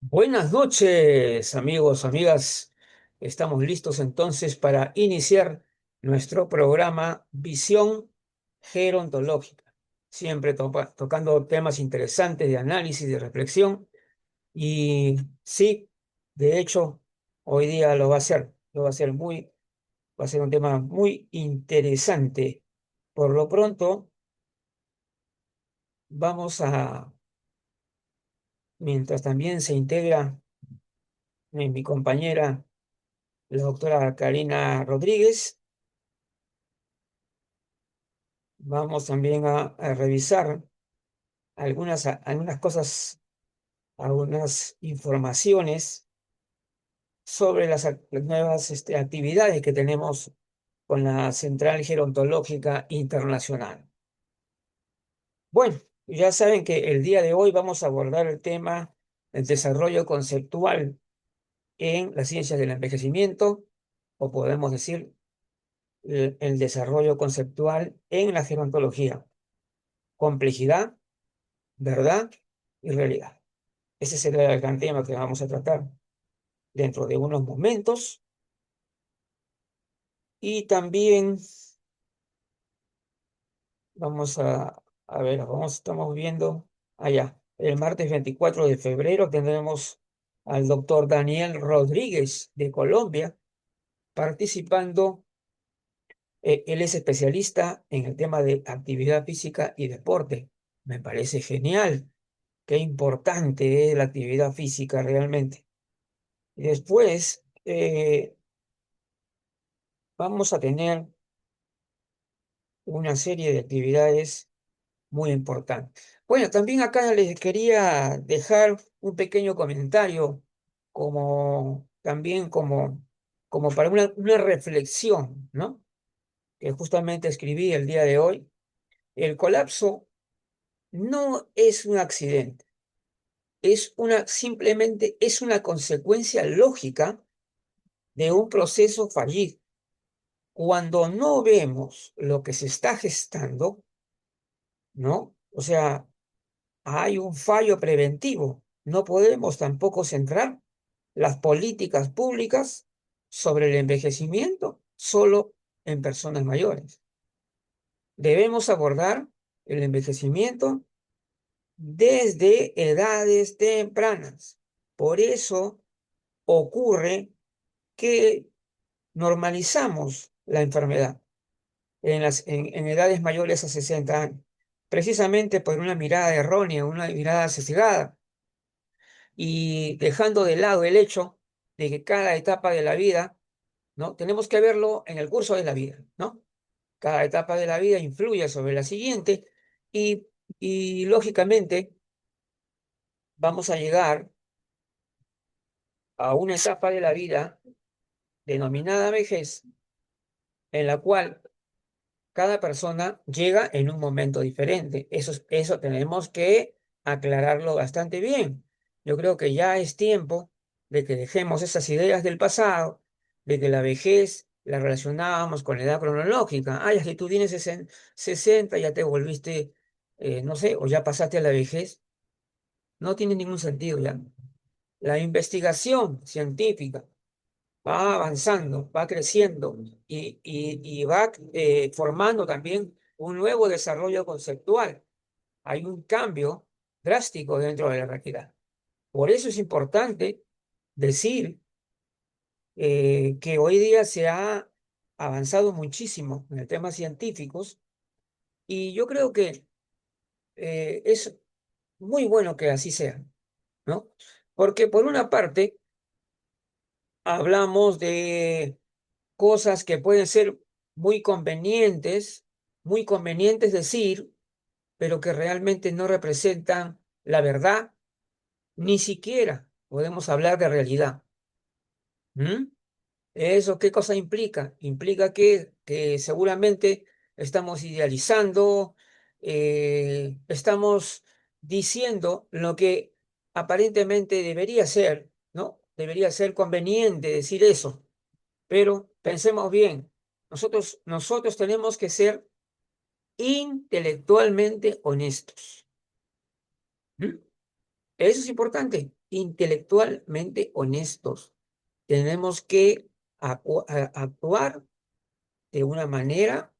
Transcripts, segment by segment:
Buenas noches, amigos, amigas. Estamos listos entonces para iniciar nuestro programa Visión Gerontológica. Siempre tocando temas interesantes de análisis, de reflexión. Y sí, de hecho, hoy día lo va a hacer. Va a ser un tema muy interesante. Por lo pronto, vamos a, mientras también se integra mi compañera la doctora Karina Rodríguez. Vamos también a revisar algunas cosas, algunas informaciones sobre las nuevas actividades que tenemos con la Central Gerontológica Internacional. Bueno, ya saben que el día de hoy vamos a abordar el tema del desarrollo conceptual en las ciencias del envejecimiento, o podemos decir el desarrollo conceptual en la gerontología. Complejidad, verdad y realidad. Ese será el gran tema que vamos a tratar dentro de unos momentos. Y también estamos viendo allá. El martes 24 de febrero tendremos al doctor Daniel Rodríguez de Colombia participando. Él es especialista en el tema de actividad física y deporte. Me parece genial. Qué importante es la actividad física realmente. Y después vamos a tener una serie de actividades muy importantes. Bueno, también acá les quería dejar un pequeño comentario como también como para una reflexión, ¿no? Que justamente escribí el día de hoy. El colapso no es un accidente, simplemente es una consecuencia lógica de un proceso fallido. Cuando no vemos lo que se está gestando, ¿no? O sea, hay un fallo preventivo. No podemos tampoco centrar las políticas públicas sobre el envejecimiento solo en personas mayores. Debemos abordar el envejecimiento desde edades tempranas. Por eso ocurre que normalizamos la enfermedad en edades mayores a 60 años, precisamente por una mirada errónea, una mirada sesgada, y dejando de lado el hecho de que cada etapa de la vida, ¿no? Tenemos que verlo en el curso de la vida, ¿no? Cada etapa de la vida influye sobre la siguiente y, y lógicamente vamos a llegar a una etapa de la vida denominada vejez, en la cual cada persona llega en un momento diferente. Eso tenemos que aclararlo bastante bien. Yo creo que ya es tiempo de que dejemos esas ideas del pasado, de que la vejez la relacionábamos con la edad cronológica. Ah, ya que tú tienes 60, ya te volviste, no sé, o ya pasaste a la vejez. No tiene ningún sentido ya. La investigación científica va avanzando, va creciendo y va formando también un nuevo desarrollo conceptual. Hay un cambio drástico dentro de la realidad. Por eso es importante decir que hoy día se ha avanzado muchísimo en el tema científicos y yo creo que es muy bueno que así sea, ¿no? Porque por una parte hablamos de cosas que pueden ser muy convenientes decir, pero que realmente no representan la verdad, ni siquiera podemos hablar de realidad. ¿Mm? ¿Eso qué cosa implica? Implica que seguramente estamos idealizando, estamos diciendo lo que aparentemente debería ser, ¿no? Debería ser conveniente decir eso. Pero pensemos bien, nosotros tenemos que ser intelectualmente honestos. ¿Mm? Eso es importante. intelectualmente honestos. Tenemos que actuar de una manera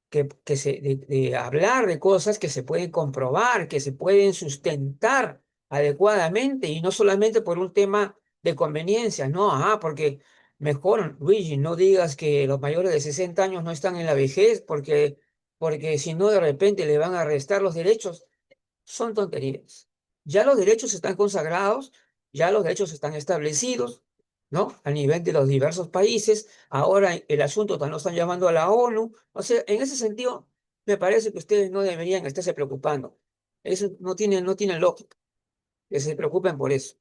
de hablar de cosas que se pueden comprobar, que se pueden sustentar adecuadamente y no solamente por un tema de conveniencia, no, porque mejor, Luigi, no digas que los mayores de 60 años no están en la vejez porque si no de repente le van a restar los derechos. Son tonterías. Ya los derechos están consagrados, ya los derechos están establecidos, ¿no? A nivel de los diversos países. Ahora el asunto también lo están llamando a la ONU. O sea, en ese sentido, me parece que ustedes no deberían estarse preocupando. Eso no tiene lógica que se preocupen por eso.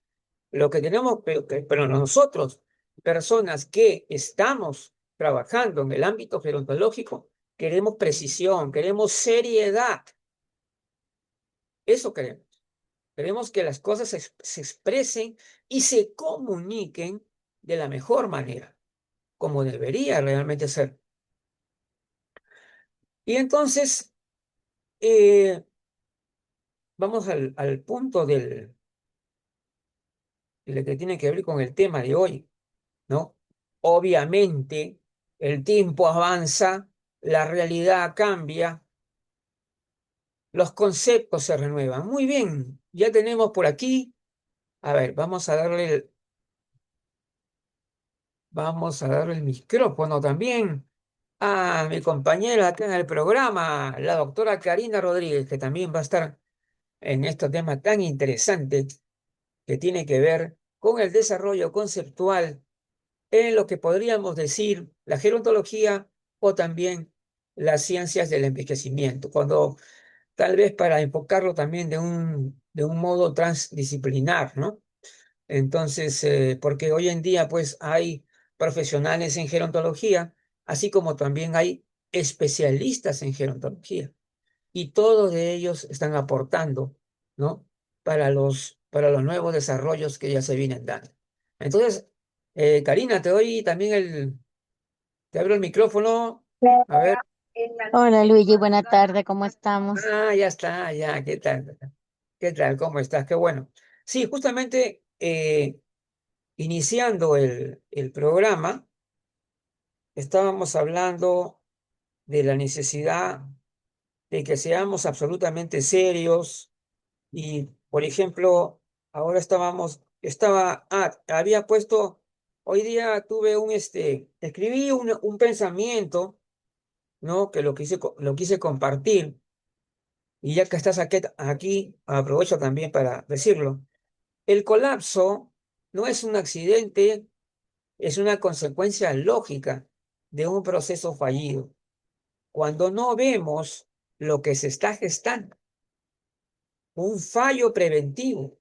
Lo que tenemos, pero nosotros, personas que estamos trabajando en el ámbito gerontológico, queremos precisión, queremos seriedad. Eso queremos. Queremos que las cosas se expresen y se comuniquen de la mejor manera, como debería realmente ser. Y entonces, eh, vamos al punto de lo que tiene que ver con el tema de hoy, ¿no? Obviamente, el tiempo avanza, la realidad cambia, los conceptos se renuevan. Muy bien, ya tenemos por aquí, a ver, vamos a darle el micrófono también a mi compañera acá en el programa, la doctora Karina Rodríguez, que también va a estar en este tema tan interesante que tiene que ver con el desarrollo conceptual en lo que podríamos decir la gerontología o también las ciencias del envejecimiento, cuando tal vez para enfocarlo también de un modo transdisciplinar, ¿no? Entonces, porque hoy en día pues hay profesionales en gerontología, así como también hay especialistas en gerontología, y todos de ellos están aportando, ¿no? Para los nuevos desarrollos que ya se vienen dando. Entonces, Karina, te abro el micrófono. A ver, Hola Luigi, buena tarde, ¿cómo estamos? ya está, ya, ¿qué tal? ¿Qué tal? ¿Cómo estás? Qué bueno. Sí, justamente iniciando el programa, estábamos hablando de la necesidad de que seamos absolutamente serios y, por ejemplo, ahora había puesto, hoy día escribí un pensamiento, ¿no? Que lo quise compartir y ya que estás aquí, aprovecho también para decirlo. El colapso no es un accidente, es una consecuencia lógica de un proceso fallido. Cuando no vemos lo que se está gestando, un fallo preventivo,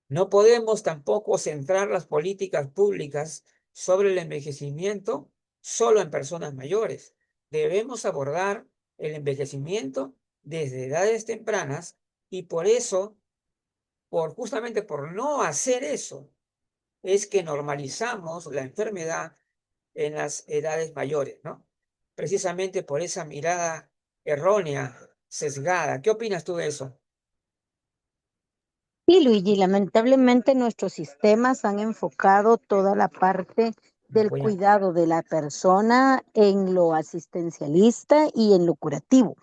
no podemos tampoco centrar las políticas públicas sobre el envejecimiento solo en personas mayores. Debemos abordar el envejecimiento desde edades tempranas y por eso, justamente por no hacer eso, es que normalizamos la enfermedad en las edades mayores, ¿no? Precisamente por esa mirada errónea, sesgada. ¿Qué opinas tú de eso? Sí, Luigi, lamentablemente nuestros sistemas han enfocado toda la parte del Voy cuidado de la persona en lo asistencialista y en lo curativo.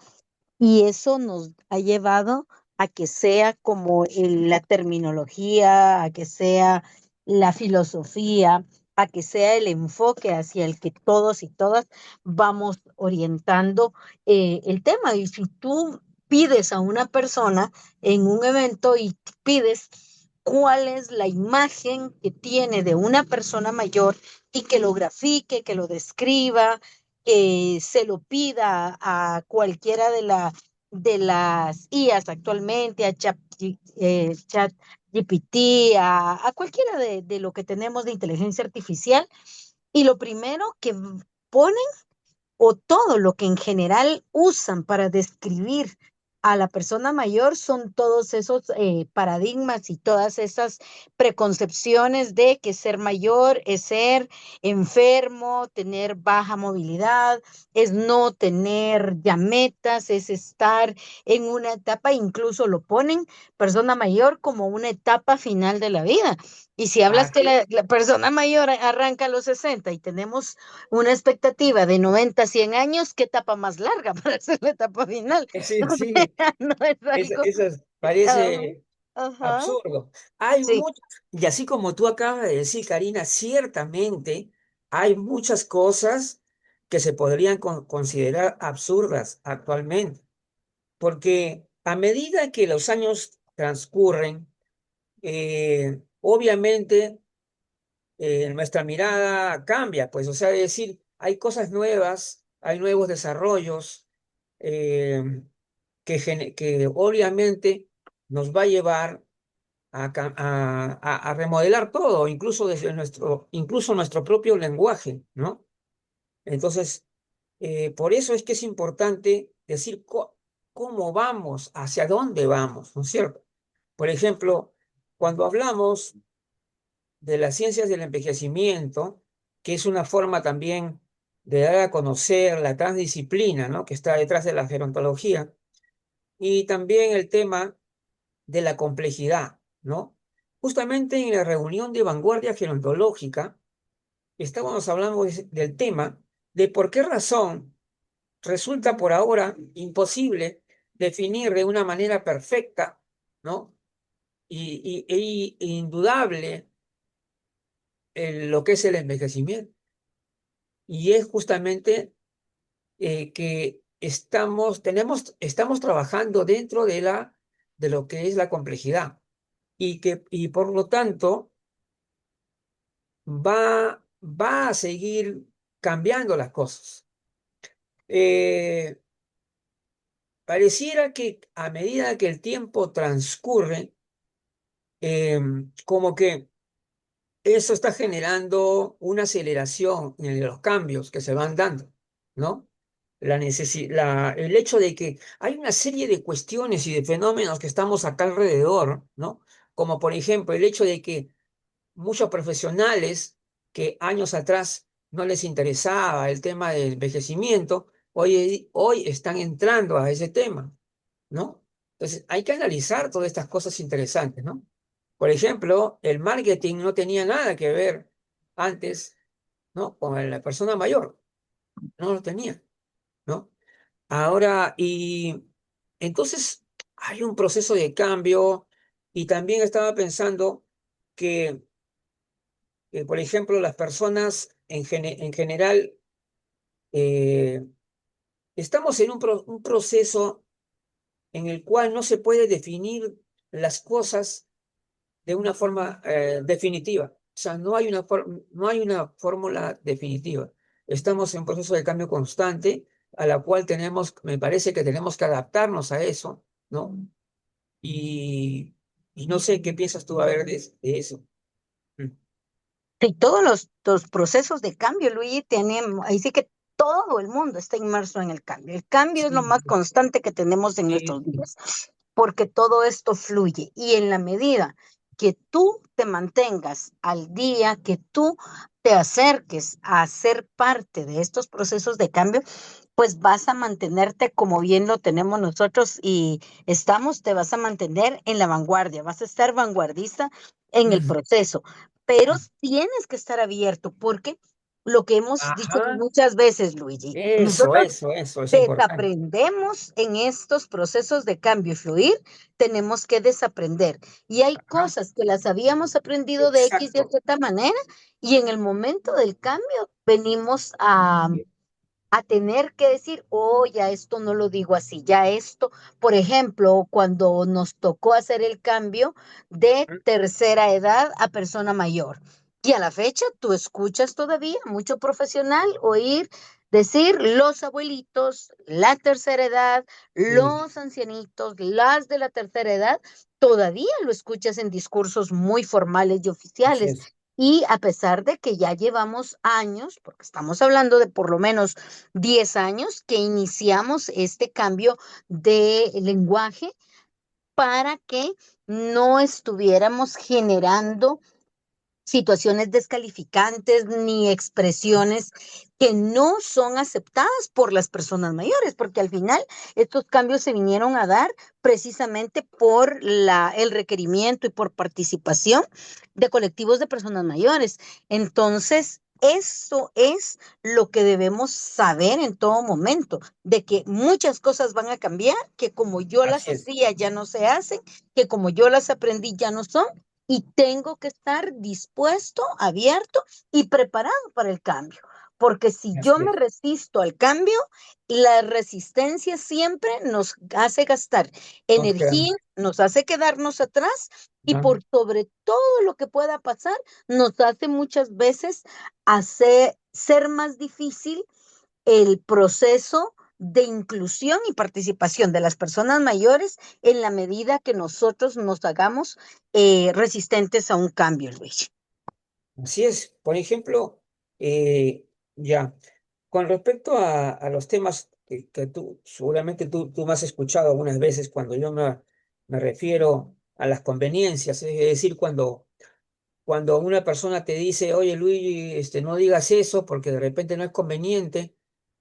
Y eso nos ha llevado a que sea como la terminología, a que sea la filosofía, a que sea el enfoque hacia el que todos y todas vamos orientando el tema. Y si tú pides a una persona en un evento y pides cuál es la imagen que tiene de una persona mayor y que lo grafique, que lo describa, que se lo pida a cualquiera de las IAs actualmente, a Chat GPT, a cualquiera de lo que tenemos de inteligencia artificial, y lo primero que ponen o todo lo que en general usan para describir a la persona mayor son todos esos paradigmas y todas esas preconcepciones de que ser mayor es ser enfermo, tener baja movilidad, es no tener ya metas, es estar en una etapa, incluso lo ponen persona mayor como una etapa final de la vida. Y si hablas que Así la persona mayor arranca a los 60 y tenemos una expectativa de 90 a 100 años, ¿qué etapa más larga para ser la etapa final? sí, sí, No es algo. eso Ajá, parece ajá, absurdo. Hay sí, muchas, y así como tú acabas de decir, Karina, ciertamente hay muchas cosas que se podrían considerar absurdas actualmente, porque a medida que los años transcurren, obviamente nuestra mirada cambia, pues, o sea, es decir, hay cosas nuevas, hay nuevos desarrollos eh, que obviamente nos va a llevar a remodelar todo, incluso desde incluso nuestro propio lenguaje, ¿no? Entonces, por eso es que es importante decir cómo vamos, hacia dónde vamos, ¿no es cierto? Por ejemplo, cuando hablamos de las ciencias del envejecimiento, que es una forma también de dar a conocer la transdisciplina, ¿no? Que está detrás de la gerontología, y también el tema de la complejidad, ¿no? Justamente en la reunión de vanguardia gerontológica estábamos hablando del tema de por qué razón resulta por ahora imposible definir de una manera perfecta, ¿no? E indudable lo que es el envejecimiento. Y es justamente que estamos trabajando dentro de lo que es la complejidad y por lo tanto va a seguir cambiando las cosas. Eh, Pareciera que a medida que el tiempo transcurre, como que eso está generando una aceleración en los cambios que se van dando, ¿no? El hecho de que hay una serie de cuestiones y de fenómenos que estamos acá alrededor, ¿no? Como por ejemplo el hecho de que muchos profesionales que años atrás no les interesaba el tema del envejecimiento, hoy están entrando a ese tema, ¿no? Entonces, hay que analizar todas estas cosas interesantes, ¿no? Por ejemplo, el marketing no tenía nada que ver antes, ¿no? Con la persona mayor, no lo tenía, ¿no? Ahora, y entonces hay un proceso de cambio y también estaba pensando que por ejemplo, las personas en general, eh, estamos en un proceso en el cual no se puede definir las cosas de una forma definitiva. O sea, no hay una fórmula definitiva. Estamos en un proceso de cambio constante a la cual me parece que tenemos que adaptarnos a eso, ¿no? Y, y no sé qué piensas tú a ver de eso. Mm. sí, todos los procesos de cambio, Luigi, tienen, ahí sí que todo el mundo está inmerso en el cambio. El cambio es lo Sí, más constante que tenemos en sí, nuestros sí. días, porque todo esto fluye. Y en la medida que tú te mantengas al día, que tú te acerques a ser parte de estos procesos de cambio, pues vas a mantenerte como bien lo tenemos nosotros y estamos, te vas a mantener en la vanguardia, vas a estar vanguardista en el Ujú. proceso, pero tienes que estar abierto porque lo que hemos dicho Ajá. muchas veces, Luigi, nosotros Eso es importante. desaprendemos en estos procesos de cambio y fluir, tenemos que desaprender. Y hay Ajá, cosas que las habíamos aprendido de X y exacto. Z manera y en el momento del cambio venimos a tener que decir, oh, ya esto no lo digo así, ya esto, por ejemplo, cuando nos tocó hacer el cambio de tercera edad a persona mayor. Y a la fecha, tú escuchas todavía mucho profesional oír decir los abuelitos, la tercera edad, Sí, los ancianitos, las de la tercera edad, todavía lo escuchas en discursos muy formales y así oficiales. es. Y a pesar de que ya llevamos años, porque estamos hablando de por lo menos 10 años que iniciamos este cambio de lenguaje para que no estuviéramos generando situaciones descalificantes ni expresiones que no son aceptadas por las personas mayores, porque al final estos cambios se vinieron a dar precisamente por el requerimiento y por participación de colectivos de personas mayores. Entonces, eso es lo que debemos saber en todo momento, de que muchas cosas van a cambiar, que como yo las Así es, hacía ya no se hacen, que como yo las aprendí ya no son, y tengo que estar dispuesto, abierto y preparado para el cambio. Porque si yo así me es. resisto al cambio, la resistencia siempre nos hace gastar Nos quedamos, energía, nos hace quedarnos atrás y ¿no? por sobre todo lo que pueda pasar, nos hace muchas veces hacer ser más difícil el proceso de inclusión y participación de las personas mayores en la medida que nosotros nos hagamos resistentes a un cambio, Luis. Así es. Por ejemplo, eh, ya, con respecto a los temas que tú, seguramente tú me has escuchado algunas veces cuando yo me refiero a las conveniencias, es decir, cuando una persona te dice, oye Luigi, no digas eso porque de repente no es conveniente,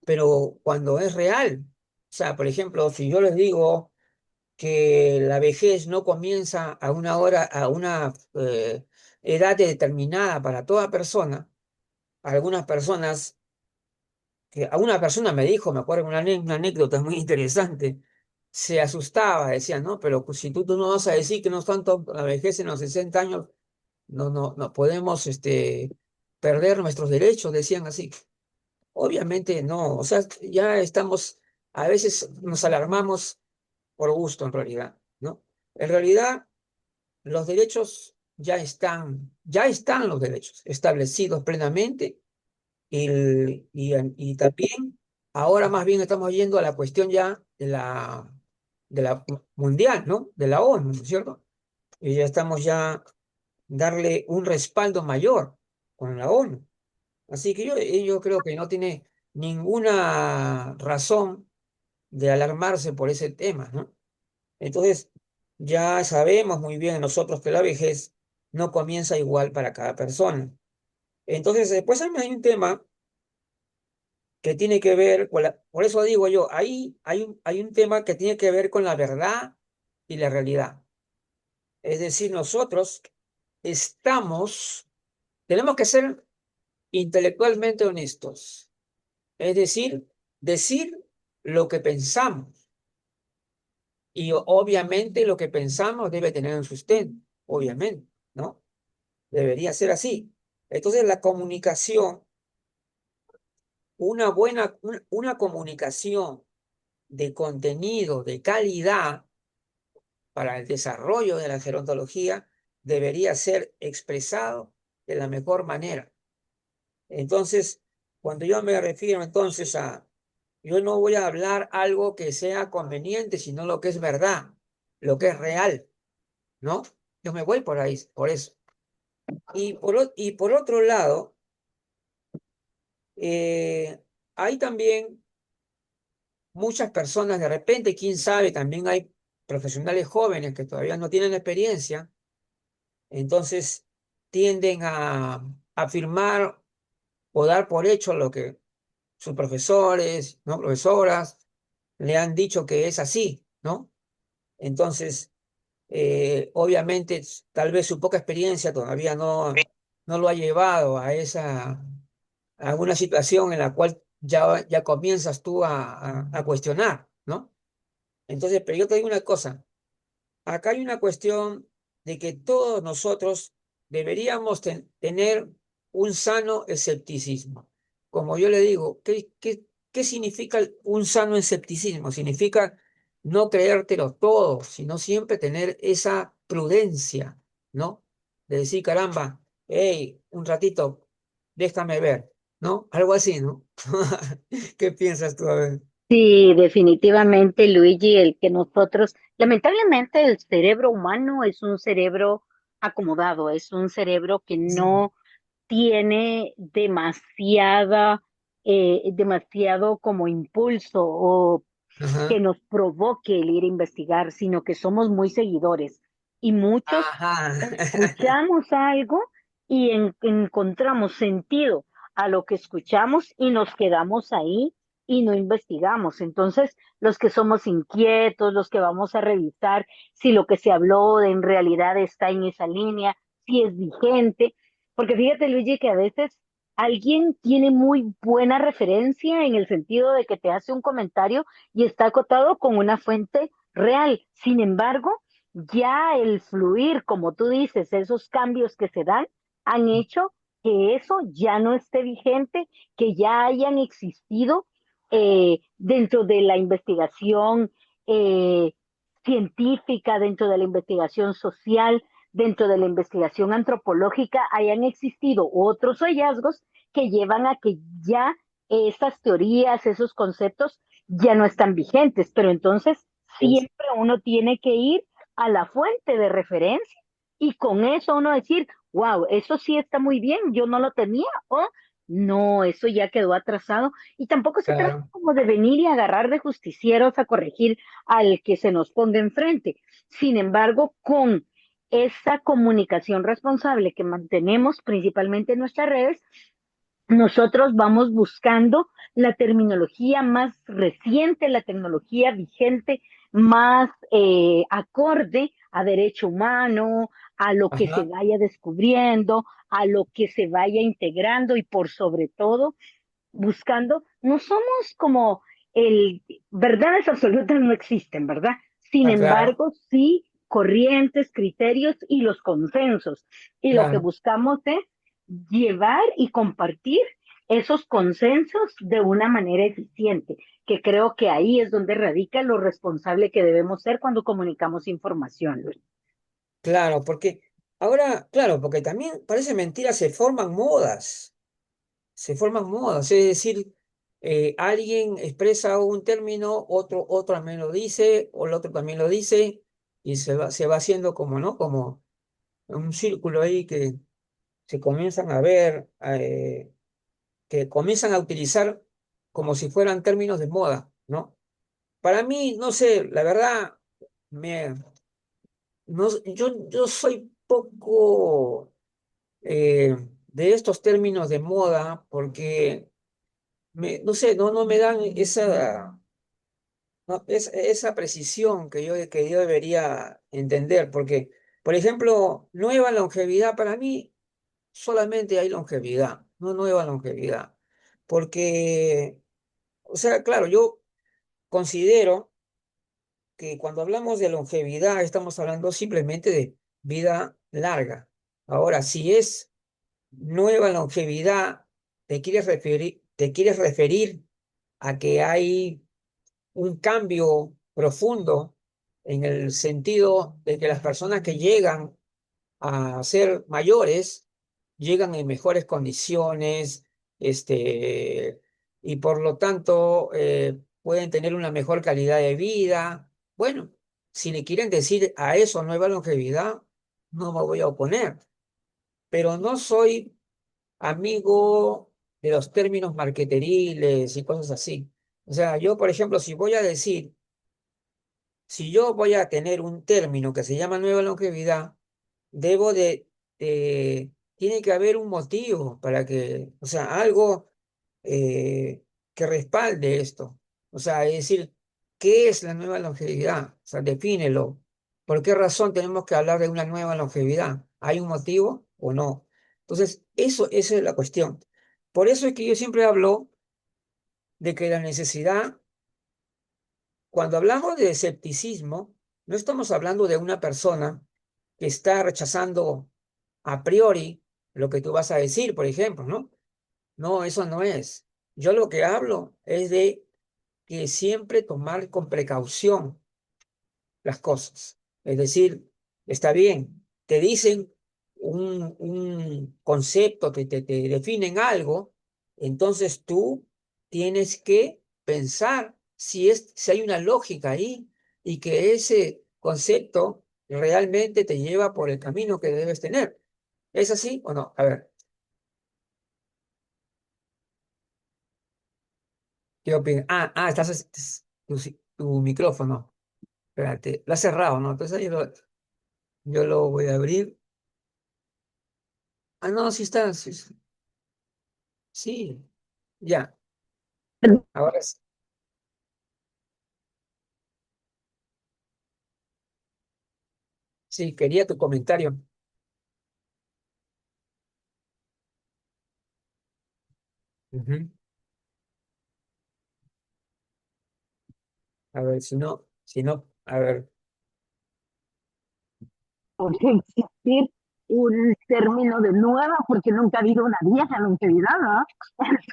pero cuando es real, o sea, por ejemplo, si yo les digo que la vejez no comienza a una hora, a una edad determinada para toda persona, algunas personas, que a una persona me dijo, me acuerdo una anécdota muy interesante, se asustaba, decía, no, pero pues, si tú no vas a decir que no es tanto la vejez en los 60 años, no podemos perder nuestros derechos, decían así. Obviamente no, o sea, ya estamos, a veces nos alarmamos por gusto en realidad, ¿no? En realidad, los derechos ya están los derechos establecidos plenamente y también ahora más bien estamos yendo a la cuestión ya de la mundial, ¿no? De la ONU, ¿no es cierto? Y ya estamos ya darle un respaldo mayor con la ONU. Así que yo creo que no tiene ninguna razón de alarmarse por ese tema, ¿no? Entonces, ya sabemos muy bien nosotros que la vejez no comienza igual para cada persona. Entonces, después hay un tema que tiene que ver con por eso digo yo, ahí hay un tema que tiene que ver con la verdad y la realidad. Es decir, nosotros estamos, tenemos que ser intelectualmente honestos. Es decir lo que pensamos. Y obviamente lo que pensamos debe tener un sustento, obviamente, ¿no? Debería ser así. Entonces la comunicación, una comunicación de contenido, de calidad para el desarrollo de la gerontología, debería ser expresado de la mejor manera. Entonces, cuando yo me refiero entonces yo no voy a hablar algo que sea conveniente, sino lo que es verdad, lo que es real, ¿no? Yo me voy por ahí, por eso. Y por otro lado, hay también muchas personas, de repente, quién sabe, también hay profesionales jóvenes que todavía no tienen experiencia, entonces tienden a afirmar o dar por hecho lo que sus profesores, ¿no? Profesoras le han dicho que es así, ¿no? Entonces, obviamente, tal vez su poca experiencia todavía no lo ha llevado a una situación en la cual ya comienzas tú a cuestionar, ¿no? Entonces, pero yo te digo una cosa, acá hay una cuestión de que todos nosotros deberíamos tener un sano escepticismo. Como yo le digo, ¿qué significa un sano escepticismo? Significa no creértelo todo, sino siempre tener esa prudencia, ¿no? De decir, caramba, hey, un ratito, déjame ver, ¿no? Algo así, ¿no? ¿Qué piensas tú? A ver. Sí, definitivamente, Luigi, el que nosotros, lamentablemente el cerebro humano es un cerebro acomodado, es un cerebro que Sí, no tiene demasiado como impulso o que Ajá. nos provoque el ir a investigar, sino que somos muy seguidores y muchos Ajá. escuchamos algo y encontramos sentido a lo que escuchamos y nos quedamos ahí y no investigamos. Entonces, los que somos inquietos, los que vamos a revisar si lo que se habló en realidad está en esa línea, si es vigente, porque fíjate, Luigi, que a veces alguien tiene muy buena referencia en el sentido de que te hace un comentario y está acotado con una fuente real. Sin embargo, ya el fluir, como tú dices, esos cambios que se dan, han hecho que eso ya no esté vigente, que ya hayan existido dentro de la investigación eh, científica, dentro de la investigación social, dentro de la investigación antropológica, hayan existido otros hallazgos que llevan a que ya esas teorías, esos conceptos ya no están vigentes, pero entonces siempre uno tiene que ir a la fuente de referencia y con eso uno decir, wow, eso sí está muy bien, yo no lo tenía o no, eso ya quedó atrasado. Y tampoco se trata Claro, como de venir y agarrar de justicieros a corregir al que se nos ponga enfrente. Sin embargo, con esa comunicación responsable que mantenemos principalmente en nuestras redes, nosotros vamos buscando la terminología más reciente, la tecnología vigente, más acorde a derecho humano, a lo que se ajá, vaya descubriendo, a lo que se vaya integrando y por sobre todo buscando, no somos como verdades absolutas no existen, ¿verdad? Sin ah, claro, embargo, sí corrientes, criterios y los consensos. Y lo que claro, buscamos es llevar y compartir esos consensos de una manera eficiente, que creo que ahí es donde radica lo responsable que debemos ser cuando comunicamos información, Luis. claro, porque ahora, claro, porque también parece mentira, se forman modas, es decir, alguien expresa un término, otro también lo dice, o el otro también lo dice, y se va haciendo como, ¿no? Como un círculo ahí que se comienzan a ver, que comienzan a utilizar como si fueran términos de moda, ¿no? Para mí, no sé, la verdad, me, no, yo soy poco de estos términos de moda porque, no sé, no me dan esa, no, esa precisión que yo debería entender, porque, por ejemplo, nueva longevidad para mí solamente hay longevidad, no nueva longevidad, porque, o sea, claro, yo considero que cuando hablamos de longevidad estamos hablando simplemente de vida larga. Ahora, si es nueva longevidad, te quieres referir a que hay un cambio profundo en el sentido de que las personas que llegan a ser mayores, llegan en mejores condiciones, y por lo tanto pueden tener una mejor calidad de vida. Bueno, si le quieren decir a eso nueva longevidad, no me voy a oponer, pero no soy amigo de los términos marketeriles y cosas así. O sea, yo, por ejemplo, si yo voy a tener un término que se llama nueva longevidad, debo tiene que haber un motivo para que, o sea, algo que respalde esto. O sea, es decir, ¿qué es la nueva longevidad? O sea, defínelo. ¿Por qué razón tenemos que hablar de una nueva longevidad? ¿Hay un motivo o no? Entonces, esa es la cuestión. Por eso es que yo siempre hablo de que la necesidad, cuando hablamos de escepticismo, no estamos hablando de una persona que está rechazando a priori lo que tú vas a decir, por ejemplo, ¿no? No, eso no es. Yo lo que hablo es de que siempre tomar con precaución las cosas. Es decir, está bien, te dicen un concepto, te definen algo, entonces tú tienes que pensar si hay una lógica ahí y que ese concepto realmente te lleva por el camino que debes tener. ¿Es así o no? A ver. ¿Qué opinas? Tu micrófono. Espérate, lo has cerrado, ¿no? Entonces yo lo voy a abrir. Ah, no, sí está. Sí, sí, sí, ya. Ahora sí. Sí, quería tu comentario. Ujú. A ver, si no, a ver. Podría existir un término de nueva porque nunca ha habido una vieja longevidad, ¿no?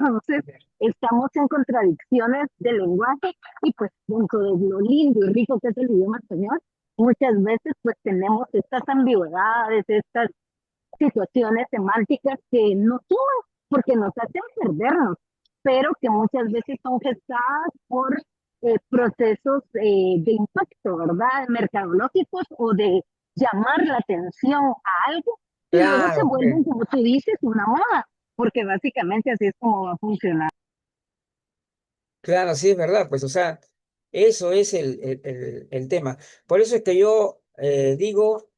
Entonces, estamos en contradicciones del lenguaje y pues dentro de lo lindo y rico que es el idioma español, muchas veces pues tenemos estas ambigüedades, estas situaciones semánticas que no suman porque nos hacen perdernos, pero que muchas veces son gestadas por procesos de impacto, ¿verdad? Mercadológicos o de llamar la atención a algo y luego se Claro, vuelven, pues, como tú dices, una moda, porque básicamente así es como va a funcionar. claro, sí es verdad, pues, o sea, eso es el tema. Por eso es que yo digo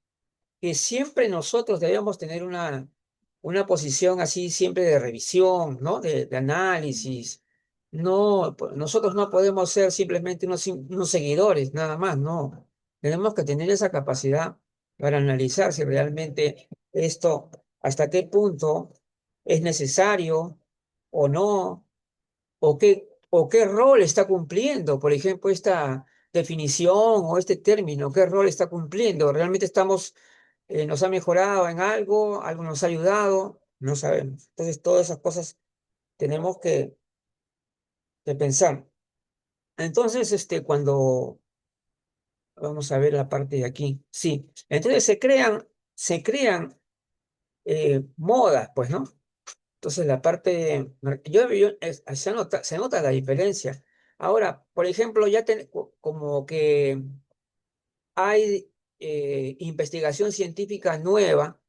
que siempre nosotros debemos tener una posición así siempre de revisión, ¿no? De análisis. No, nosotros no podemos ser simplemente unos seguidores, nada más, no. Tenemos que tener esa capacidad para analizar si realmente esto, hasta qué punto es necesario o no, o qué rol está cumpliendo, por ejemplo, esta definición o este término, qué rol está cumpliendo. ¿Realmente nos ha mejorado en algo, algo nos ha ayudado? No sabemos. Entonces, todas esas cosas tenemos que pensar. Entonces, vamos a ver la parte de aquí, sí, entonces se crean modas, pues, ¿no? Entonces, la parte, se nota la diferencia. Ahora, por ejemplo, como que hay investigación científica nueva.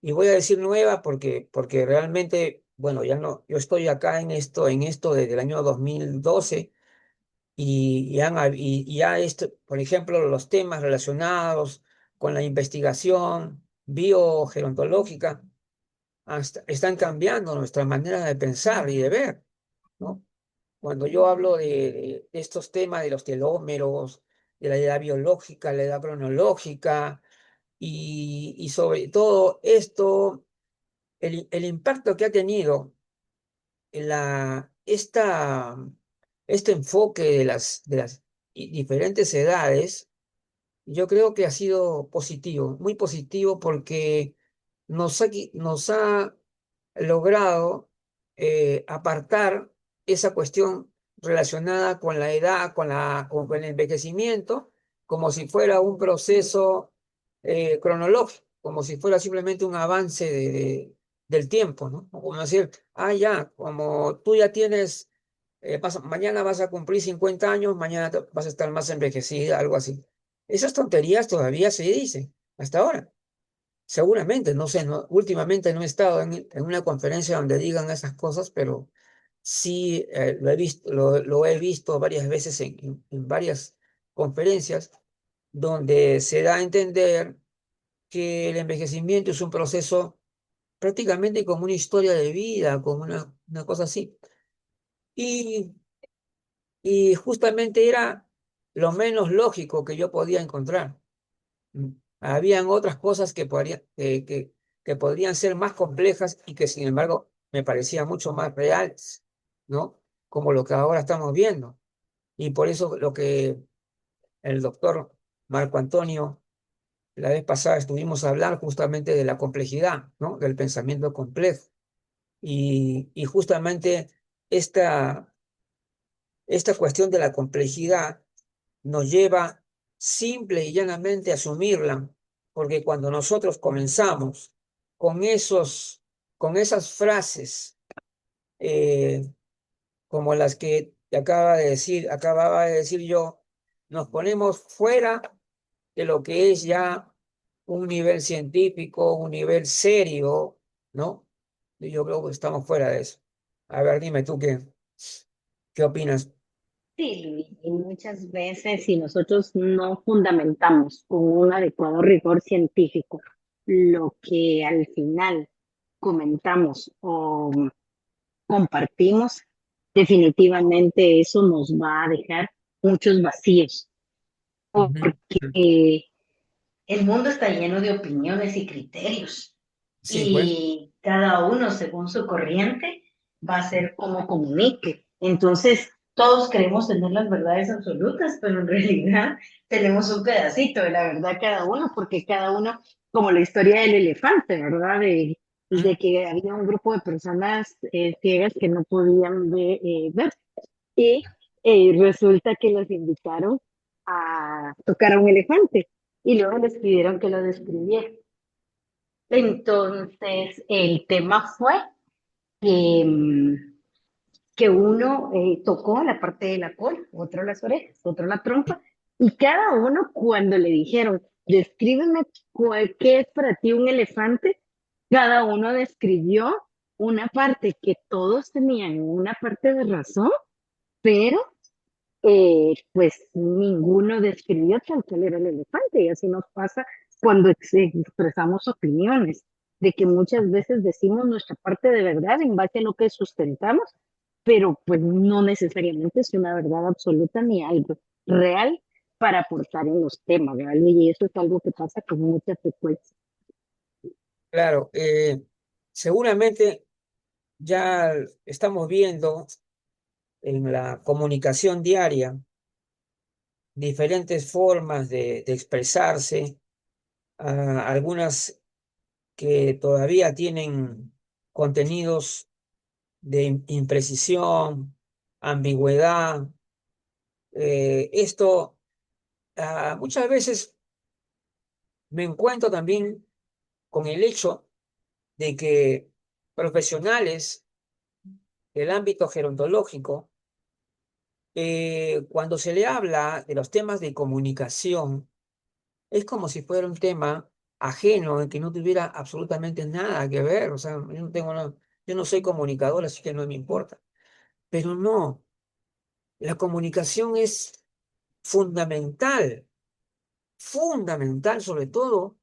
Y voy a decir nueva porque realmente, bueno, ya no, yo estoy acá en esto desde el año 2012 y ya esto, por ejemplo, los temas relacionados con la investigación biogerontológica están cambiando nuestra manera de pensar y de ver, ¿no? Cuando yo hablo de estos temas de los telómeros, de la edad biológica, la edad cronológica y sobre todo esto el impacto que ha tenido este enfoque de las diferentes edades, yo creo que ha sido positivo, muy positivo porque nos ha logrado apartar esa cuestión relacionada con la edad, con el envejecimiento, como si fuera un proceso cronológico, como si fuera simplemente un avance del tiempo, ¿no? Como decir, ya, como tú ya tienes, mañana vas a cumplir 50 años, mañana vas a estar más envejecida, algo así. Esas tonterías todavía se dicen hasta ahora. Seguramente, no sé, últimamente no he estado en una conferencia donde digan esas cosas, pero sí lo he visto varias veces en varias conferencias donde se da a entender que el envejecimiento es un proceso prácticamente como una historia de vida, como una cosa así. Y, y justamente era lo menos lógico que yo podía encontrar. Mm. Habían otras cosas que podrían ser más complejas y que sin embargo me parecían mucho más reales, ¿no? Como lo que ahora estamos viendo. Y por eso lo que el doctor Marco Antonio, la vez pasada estuvimos a hablar justamente de la complejidad, ¿no? Del pensamiento complejo. Y justamente esta cuestión de la complejidad nos lleva simple y llanamente a asumirla, porque cuando nosotros comenzamos con con esas frases eh, como las que te acababa de decir yo, nos ponemos fuera de lo que es ya un nivel científico, un nivel serio, ¿no? Y yo creo que estamos fuera de eso. A ver, dime tú qué. ¿Qué opinas? Sí, Luis, y muchas veces si nosotros no fundamentamos con un adecuado rigor científico lo que al final comentamos o compartimos, definitivamente eso nos va a dejar muchos vacíos, Ujú. porque el mundo está lleno de opiniones y criterios Sí, pues, y cada uno, según su corriente, va a ser como comunique. Entonces, todos queremos tener las verdades absolutas, pero en realidad tenemos un pedacito de la verdad cada uno, porque cada uno, como la historia del elefante, ¿verdad? ¿mm? De que había un grupo de personas ciegas que no podían ver y resulta que los invitaron a tocar a un elefante y luego les pidieron que lo describieran. Entonces, el tema fue que, que uno tocó la parte de la cola, otro las orejas, otro la trompa, y cada uno cuando le dijeron, descríbeme qué es para ti un elefante, cada uno describió una parte que todos tenían una parte de razón, pero pues ninguno describió tal cual era el elefante, y así nos pasa cuando expresamos opiniones, de que muchas veces decimos nuestra parte de verdad en base a lo que sustentamos, pero pues no necesariamente es una verdad absoluta ni algo real para aportar en los temas, ¿verdad? Y eso es algo que pasa con mucha frecuencia. Claro, seguramente ya estamos viendo en la comunicación diaria diferentes formas de expresarse, algunas que todavía tienen contenidos de imprecisión, ambigüedad. Esto muchas veces me encuentro también con el hecho de que profesionales del ámbito gerontológico, cuando se le habla de los temas de comunicación, es como si fuera un tema ajeno, en que no tuviera absolutamente nada que ver. O sea, yo no soy comunicador, así que no me importa. Pero no, la comunicación es fundamental, fundamental, sobre todo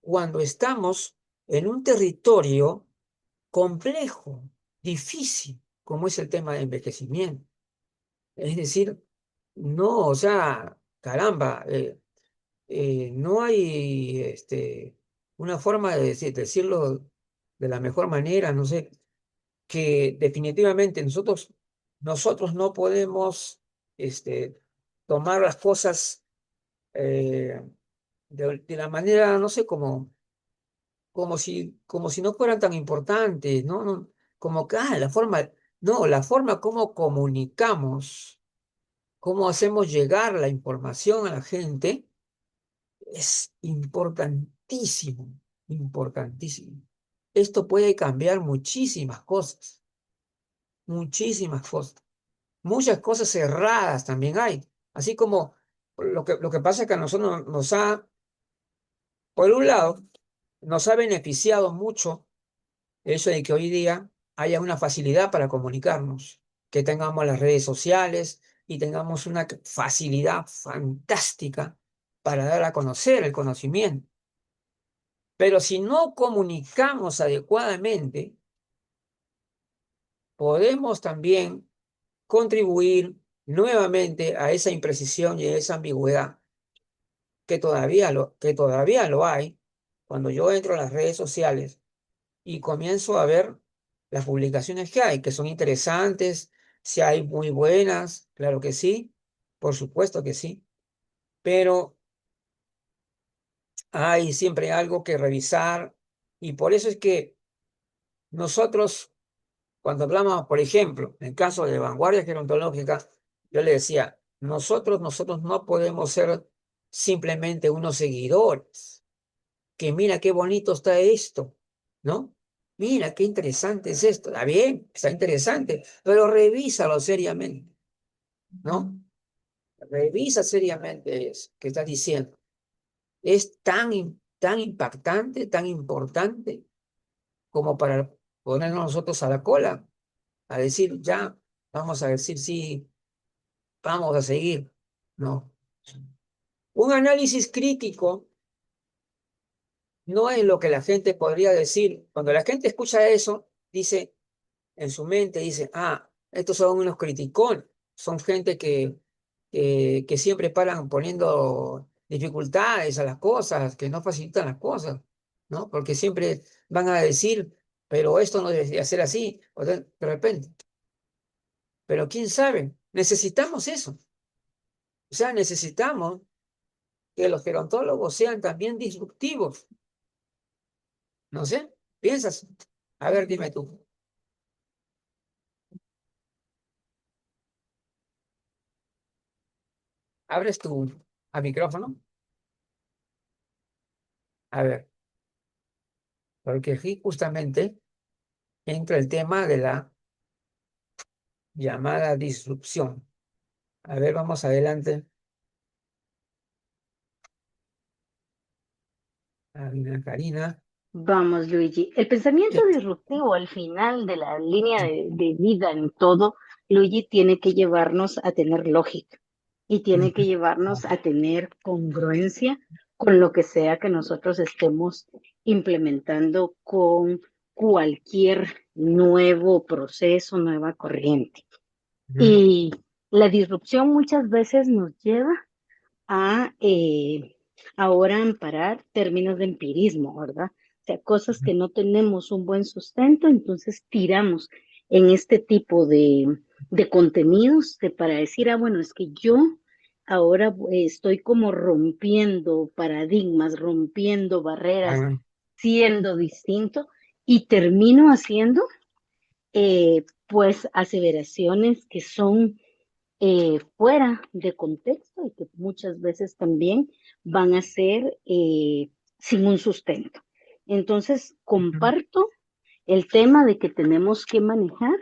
cuando estamos en un territorio complejo, difícil, como es el tema de envejecimiento. Es decir, no, o sea, caramba, no hay una forma de decirlo de la mejor manera, no sé, que definitivamente nosotros no podemos este, tomar las cosas eh, de la manera, no sé, como si no fueran tan importantes, ¿no? Como que, la forma, no, la forma como comunicamos, cómo hacemos llegar la información a la gente es importantísimo, importantísimo. Esto puede cambiar muchísimas cosas. Muchas cosas erradas también hay. Así como lo que pasa es que a nosotros por un lado, nos ha beneficiado mucho el hecho de que hoy día haya una facilidad para comunicarnos, que tengamos las redes sociales y tengamos una facilidad fantástica para dar a conocer el conocimiento. Pero si no comunicamos adecuadamente, podemos también contribuir nuevamente a esa imprecisión y a esa ambigüedad que todavía lo hay cuando yo entro a las redes sociales y comienzo a ver las publicaciones que hay, que son interesantes, si hay muy buenas, claro que sí, por supuesto que sí, pero hay siempre algo que revisar y por eso es que nosotros, cuando hablamos, por ejemplo, en el caso de vanguardia gerontológica, yo le decía, nosotros no podemos ser simplemente unos seguidores, que mira qué bonito está esto, ¿no? Mira qué interesante es esto. Está bien, está interesante, pero revísalo seriamente, ¿no? Revisa seriamente eso que estás diciendo. Es tan impactante, tan importante como para ponernos nosotros a la cola, a decir, ya, vamos a decir sí vamos a seguir, ¿no? Un análisis crítico no es lo que la gente podría decir. Cuando la gente escucha eso, dice, en su mente, dice, ah, estos son unos criticones, son gente que siempre paran poniendo dificultades a las cosas, que no facilitan las cosas, ¿no? Porque siempre van a decir, pero esto no debería ser así, o de repente. Pero quién sabe, necesitamos eso. O sea, necesitamos que los gerontólogos sean también disruptivos. No sé, ¿piensas? A ver, dime tú. ¿Abres tu a micrófono? A ver, porque aquí justamente entra el tema de la llamada disrupción. A ver, vamos adelante. Karina. Vamos, Luigi. El pensamiento Eh, disruptivo al final de la línea de vida en todo, Luigi, tiene que llevarnos a tener lógica y tiene que ujú, llevarnos a tener congruencia con lo que sea que nosotros estemos implementando con cualquier nuevo proceso, nueva corriente. ujú, Y la disrupción muchas veces nos lleva a ahora amparar términos de empirismo, ¿verdad? O sea, cosas ujú, que no tenemos un buen sustento, entonces tiramos en este tipo de contenidos para decir, ah, bueno, es que yo ahora estoy como rompiendo paradigmas, rompiendo barreras, ah, siendo distinto y termino haciendo pues aseveraciones que son fuera de contexto y que muchas veces también van a ser sin un sustento. Entonces, ujú. comparto el tema de que tenemos que manejar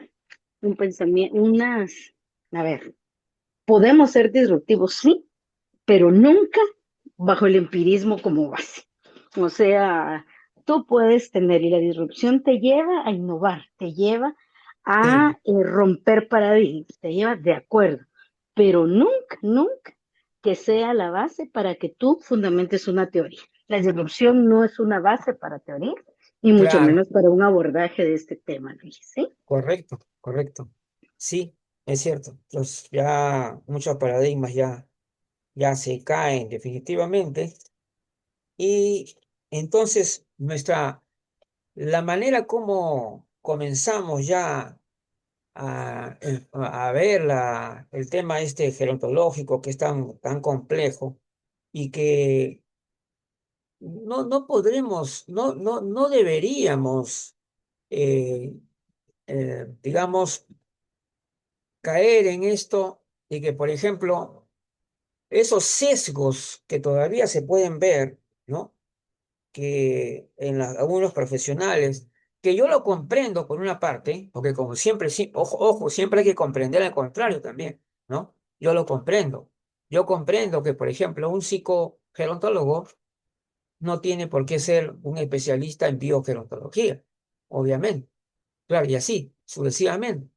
un pensamiento, a ver, podemos ser disruptivos, sí, pero nunca bajo el empirismo como base. O sea, tú puedes tener y la disrupción te lleva a innovar, te lleva a Sí, romper paradigmas, te lleva de acuerdo, pero nunca, nunca que sea la base para que tú fundamentes una teoría. La disrupción no es una base para teoría y mucho claro, menos para un abordaje de este tema, Luis, ¿sí? correcto, correcto. Sí, es cierto. Ya muchos paradigmas ya se caen definitivamente. Y entonces la manera como comenzamos ya a ver el tema este gerontológico que es tan complejo y que no podremos, no deberíamos, eh, digamos, caer en esto de que, por ejemplo, esos sesgos que todavía se pueden ver, ¿no? Que en algunos profesionales, que yo lo comprendo por una parte, porque como siempre, sí, ojo, ojo, siempre hay que comprender al contrario también, ¿no? Yo lo comprendo. Yo comprendo que, por ejemplo, un psicogerontólogo no tiene por qué ser un especialista en biogerontología, obviamente, claro, y así, sucesivamente.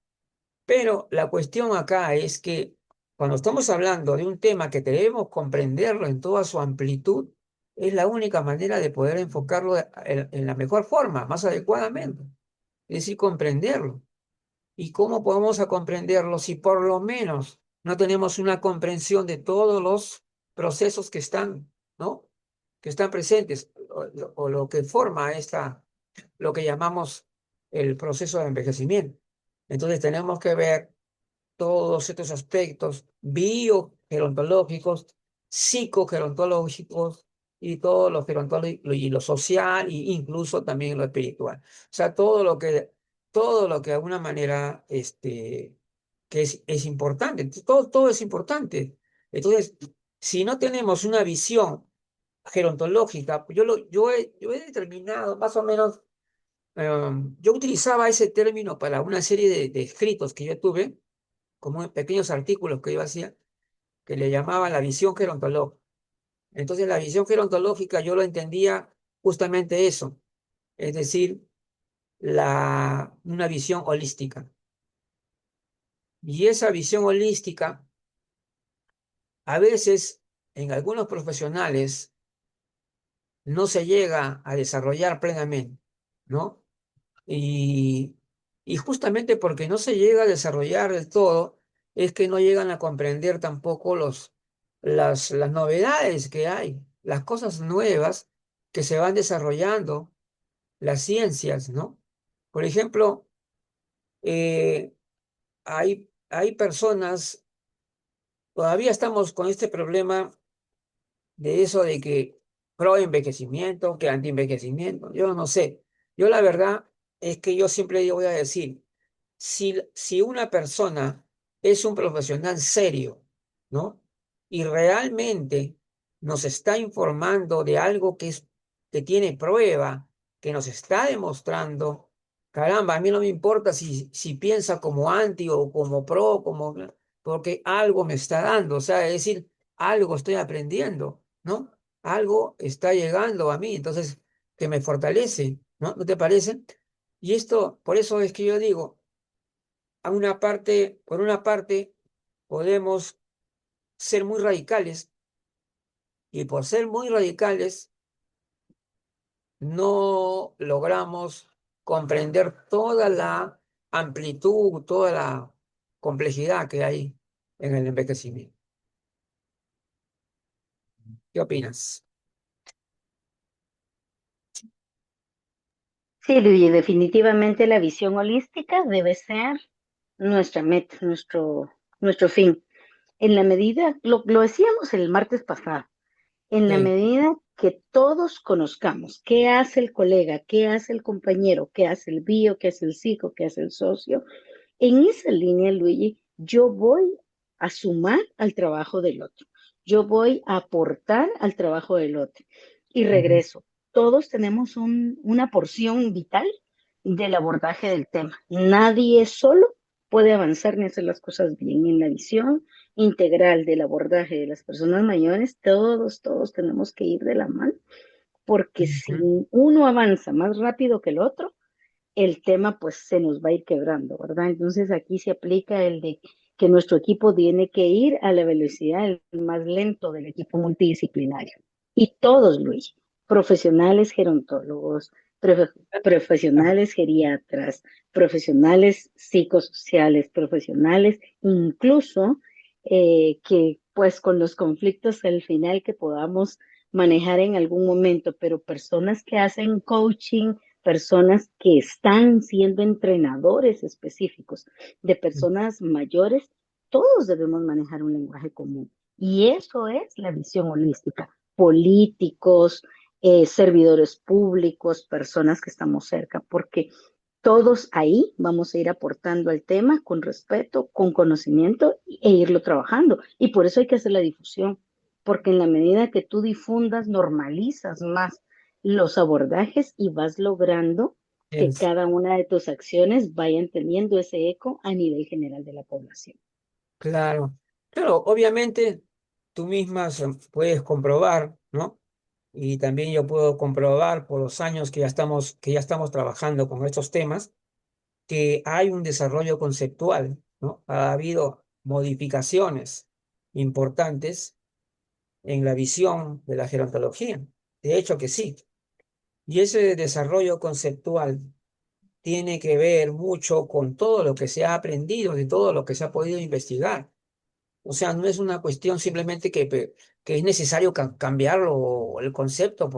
Pero la cuestión acá es que cuando estamos hablando de un tema que debemos comprenderlo en toda su amplitud, es la única manera de poder enfocarlo en la mejor forma, más adecuadamente. Es decir, comprenderlo. ¿Y cómo podemos a comprenderlo si por lo menos no tenemos una comprensión de todos los procesos que están, ¿no? Que están presentes, o lo que forma lo que llamamos el proceso de envejecimiento. Entonces tenemos que ver todos estos aspectos biogerontológicos, psicogerontológicos y todo lo gerontológico y lo social e incluso también lo espiritual. O sea, todo lo que de alguna manera que es importante. Todo es importante. Entonces, si no tenemos una visión gerontológica, yo he determinado más o menos, yo utilizaba ese término para una serie de escritos que yo tuve como pequeños artículos que yo hacía, que le llamaba la visión gerontológica. Entonces, la visión gerontológica yo lo entendía justamente eso, es decir, una visión holística. Y esa visión holística a veces en algunos profesionales no se llega a desarrollar plenamente, ¿no? Y, y justamente porque no se llega a desarrollar del todo, es que no llegan a comprender tampoco las novedades que hay, las cosas nuevas que se van desarrollando, las ciencias, ¿no? Por ejemplo, eh, hay personas, todavía estamos con este problema de eso de que pro envejecimiento, que anti envejecimiento, yo no sé. Yo la verdad es que yo siempre voy a decir, si una persona es un profesional serio, ¿no? Y realmente nos está informando de algo que tiene prueba, que nos está demostrando, caramba, a mí no me importa si piensa como anti o como pro, porque algo me está dando, o sea, es decir, algo estoy aprendiendo, ¿no? Algo está llegando a mí, entonces, que me fortalece, ¿no? ¿No te parece? Y esto, por eso es que yo digo, por una parte, podemos ser muy radicales y por ser muy radicales no logramos comprender toda la amplitud, toda la complejidad que hay en el envejecimiento. ¿Qué opinas? Sí, Luigi, definitivamente la visión holística debe ser nuestra meta, nuestro fin. En la medida, lo decíamos el martes pasado, en la Sí. medida que todos conozcamos qué hace el colega, qué hace el compañero, qué hace el bio, qué hace el psico, qué hace el socio, en esa línea, Luigi, yo voy a sumar al trabajo del otro. Yo voy a aportar al trabajo del otro. Y Ujú, regreso. Todos tenemos una porción vital del abordaje del tema. Nadie solo puede avanzar ni hacer las cosas bien. En la visión integral del abordaje de las personas mayores, todos tenemos que ir de la mano, porque si ujú. uno avanza más rápido que el otro, el tema pues se nos va a ir quebrando, ¿verdad? Entonces aquí se aplica el de que nuestro equipo tiene que ir a la velocidad más lento del equipo multidisciplinario. Y todos, Luis, profesionales gerontólogos, Ah, profesionales geriatras, profesionales psicosociales, profesionales incluso que pues con los conflictos al final que podamos manejar en algún momento, pero personas que hacen coaching, personas que están siendo entrenadores específicos de personas mayores, todos debemos manejar un lenguaje común. Y eso es la visión holística. Políticos, servidores públicos, personas que estamos cerca, porque todos ahí vamos a ir aportando al tema con respeto, con conocimiento e irlo trabajando. Y por eso hay que hacer la difusión, porque en la medida que tú difundas, normalizas más los abordajes y vas logrando que es, cada una de tus acciones vayan teniendo ese eco a nivel general de la población. claro. Claro, obviamente tú misma puedes comprobar, ¿no? Y también yo puedo comprobar por los años que ya estamos trabajando con estos temas, que hay un desarrollo conceptual, ¿no? Ha habido modificaciones importantes en la visión de la gerontología. De hecho que sí. Y ese desarrollo conceptual tiene que ver mucho con todo lo que se ha aprendido, de todo lo que se ha podido investigar. O sea, no es una cuestión simplemente que es necesario cambiarlo, el concepto,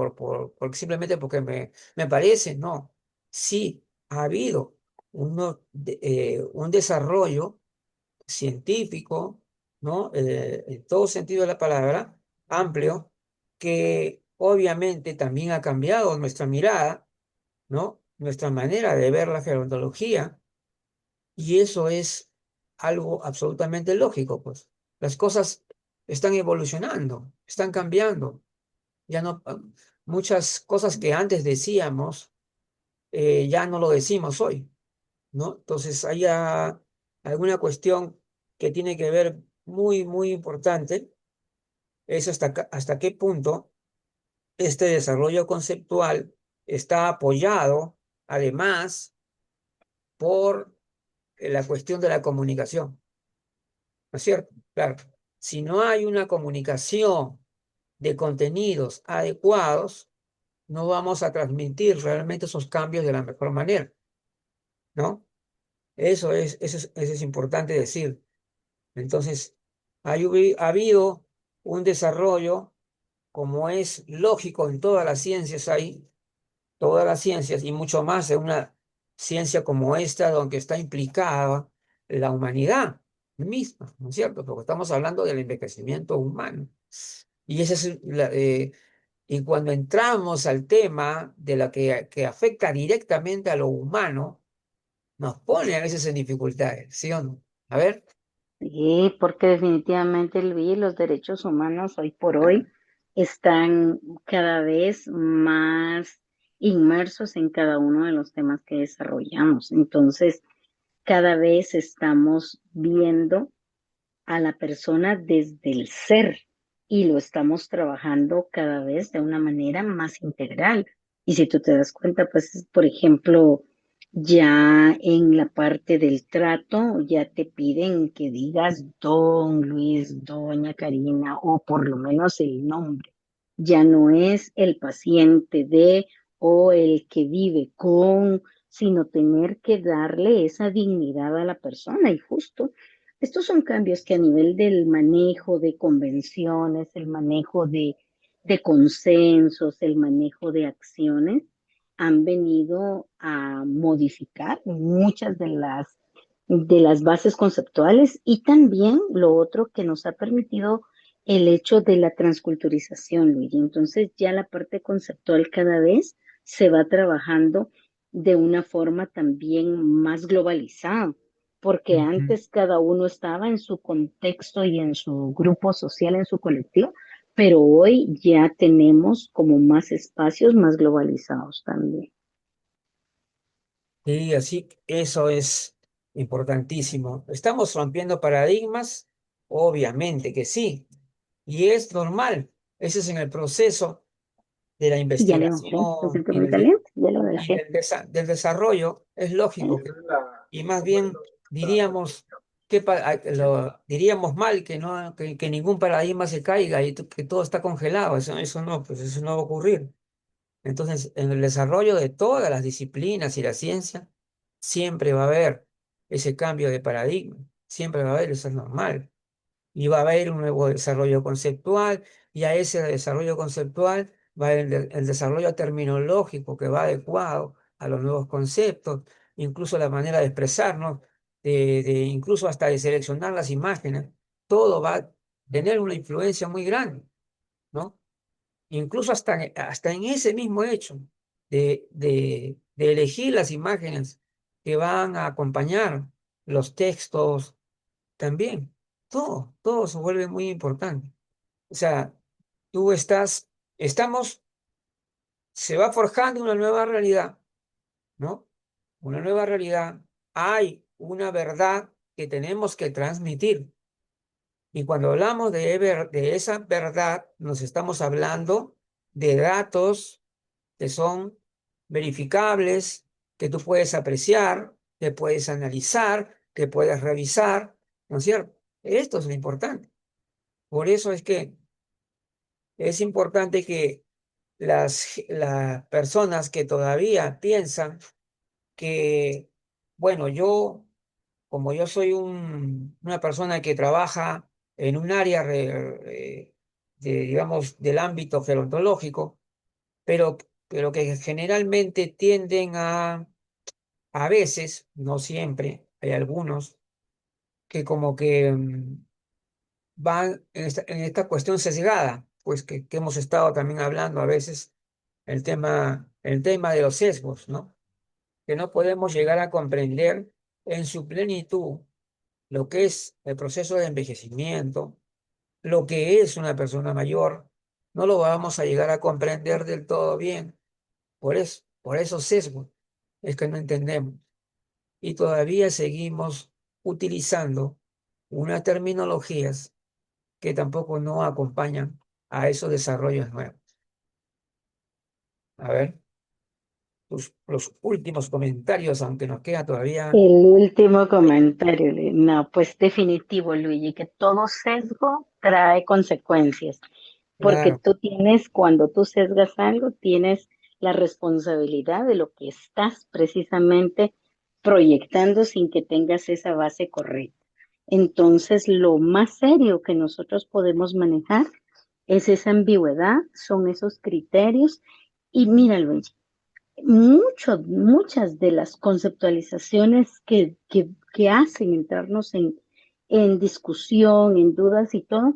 simplemente porque me parece, no. Sí, ha habido un desarrollo científico, ¿no? En todo sentido de la palabra, amplio, que obviamente también ha cambiado nuestra mirada, ¿no? Nuestra manera de ver la gerontología, y eso es algo absolutamente lógico, pues. Las cosas están evolucionando, están cambiando. Ya no, muchas cosas que antes decíamos, ya no lo decimos hoy, ¿no? Entonces hay alguna cuestión que tiene que ver muy importante, es hasta qué punto este desarrollo conceptual está apoyado, además, por la cuestión de la comunicación, ¿no es cierto? Claro. si no hay una comunicación de contenidos adecuados, no vamos a transmitir realmente esos cambios de la mejor manera, ¿no? Eso es importante decir. Entonces, ha habido un desarrollo, como es lógico en todas las ciencias, hay todas las ciencias y mucho más en una ciencia como esta, donde está implicada la humanidad misma, ¿no es cierto? Porque estamos hablando del envejecimiento humano. Y ese es y cuando entramos al tema de la que afecta directamente a lo humano, nos pone a veces en dificultades, ¿sí o no? A ver. Sí, porque definitivamente, Luis, los derechos humanos hoy por hoy están cada vez más inmersos en cada uno de los temas que desarrollamos. Entonces, cada vez estamos viendo a la persona desde el ser y lo estamos trabajando cada vez de una manera más integral. Y si tú te das cuenta, pues, por ejemplo, ya en la parte del trato, ya te piden que digas don Luis, doña Karina, o por lo menos el nombre. Ya no es el paciente de o el que vive con, sino tener que darle esa dignidad a la persona. Y justo estos son cambios que a nivel del manejo de convenciones, el manejo de consensos, el manejo de acciones, han venido a modificar muchas de las bases conceptuales y también lo otro que nos ha permitido el hecho de la transculturización, Luigi. Entonces ya la parte conceptual cada vez se va trabajando de una forma también más globalizada, porque Ujú. antes cada uno estaba en su contexto y en su grupo social, en su colectivo, pero hoy ya tenemos como más espacios más globalizados también. Y así, eso es importantísimo. ¿Estamos rompiendo paradigmas? Obviamente que sí. Y es normal. Ese es en el proceso de la Ya le bajé, lo investigación siento muy caliente, ya lo y dejé. del desarrollo. Es lógico ¿Eh? que, y más bien diríamos, diríamos mal que, no, que ningún paradigma se caiga y que todo está congelado. Eso no, pues eso no va a ocurrir. Entonces, en el desarrollo de todas las disciplinas y la ciencia, siempre va a haber ese cambio de paradigma, siempre va a haber, eso es normal. Y va a haber un nuevo desarrollo conceptual, y a ese desarrollo conceptual va a haber el desarrollo terminológico que va adecuado a los nuevos conceptos, incluso la manera de expresarnos, incluso hasta de seleccionar las imágenes, todo va a tener una influencia muy grande, ¿no? Incluso hasta en ese mismo hecho de elegir las imágenes que van a acompañar los textos también. Todo se vuelve muy importante. O sea, estamos, se va forjando una nueva realidad, ¿no? Una nueva realidad. Hay una verdad que tenemos que transmitir. Y cuando hablamos de esa verdad, nos estamos hablando de datos que son verificables, que tú puedes apreciar, que puedes analizar, que puedes revisar, ¿no es cierto? Esto es lo importante. Por eso es que es importante que las personas que todavía piensan que, bueno, como yo soy una persona que trabaja en un área, digamos, del ámbito gerontológico, pero, pero que generalmente tienden a veces, no siempre, hay algunos que como que van en esta cuestión sesgada, pues que hemos estado también hablando a veces, el tema de los sesgos, ¿no? Que no podemos llegar a comprender en su plenitud lo que es el proceso de envejecimiento, lo que es una persona mayor, no lo vamos a llegar a comprender del todo bien. Por esos sesgos es que no entendemos. Y todavía seguimos utilizando unas terminologías que tampoco no acompañan a esos desarrollos nuevos. A ver, los últimos comentarios, aunque nos queda todavía. El último comentario, no, pues definitivo, Luigi, que todo sesgo trae consecuencias, porque Claro, tú tienes, cuando tú sesgas algo, tienes la responsabilidad de lo que estás precisamente proyectando sin que tengas esa base correcta. Entonces, lo más serio que nosotros podemos manejar es esa ambigüedad, son esos criterios. Y mira, Luigi, muchas de las conceptualizaciones que hacen entrarnos en discusión, en dudas y todo,